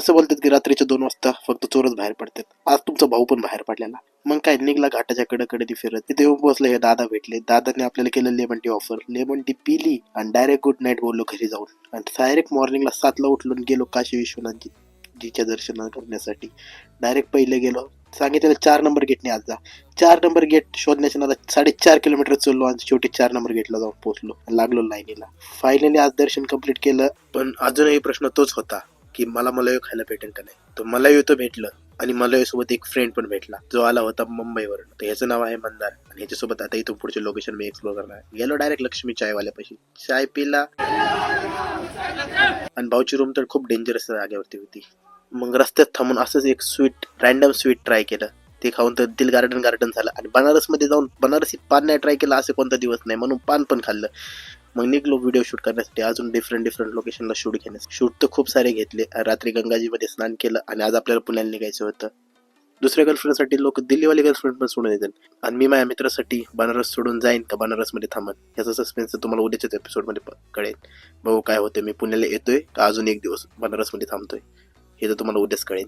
असं बोलतात की रात्रीच्या 2 वाजता फक्त चोरच बाहेर पडतात. आज तुमचा भाऊ पण बाहेर पडलेला. मग काय निघला घाटाच्या कडे फिरत. तिथे येऊन पोहोचले, हे दादा भेटले. दादाने आपल्याला केलं lemon tea offer. Lemon tea पिली आणि डायरेक्ट गुड नाईट बोललो घरी जाऊन. आणि डायरेक्ट मॉर्निंगला 7ला उठून गेलो काशी विश्वनाथ जीच्या दर्शन करण्यासाठी. डायरेक्ट पहिले गेलो, सांगितलेलं 4 नंबर गेटने आज जा. 4 नंबर गेट शोधण्याच्या नादात 4.5 किलोमीटर चाललो आणि शेवटी 4 नंबर गेटला जाऊन पोहोचलो. लागलो लाईनीला. फायनली आज दर्शन कंप्लीट केलं. पण अजूनही प्रश्न तोच होता की मला मलई खायला भेटेल का नाही. तर मलई तर भेटलं आणि मलई सोबत एक फ्रेंड पण भेटला जो आला होता मुंबईवरून. तर ह्याचं नाव आहे मंदार आणि ह्याच्यासोबत आता इथून पुढचे लोकेशन मी एक्सप्लोर करणार. गेलो डायरेक्ट लक्ष्मी चायवाल्यापाशी, चाय पिला आणि भाऊची रूम तर खूप डेंजरस जागेवरती होती. मग रस्त्यात थांबून असंच एक रॅन्डम स्वीट ट्राय केलं. ते खाऊन तर दिल गार्डन झालं. आणि बनारसमध्ये जाऊन बनारसी पान नाही ट्राय केला असं कोणता दिवस नाही, म्हणून पान पण खाल्लं. मग निघलो व्हिडिओ शूट करण्यासाठी अजून डिफरंट लोकेशनला शूट घेण्यासाठी. शूट तर खूप सारे घेतले. रात्री गंगाजीमध्ये स्नान केलं आणि आज आपल्याला पुण्याला निघायचं होतं. दुसऱ्या गर्लफ्रेंडसाठी लोक दिल्लीवाली गर्लफ्रेंड पण सोडून येतात आणि मी माझ्या मित्रासाठी बनारस सोडून जाईन का बनारसमध्ये थांबन याचा सस्पेन्स तुम्हाला उद्याच्याच एपिसोडमध्ये कळेल. बघू काय होते, मी पुण्याला येतोय का अजून एक दिवस बनारसमध्ये थांबतोय हे तर तुम्हाला उद्याच कळेल.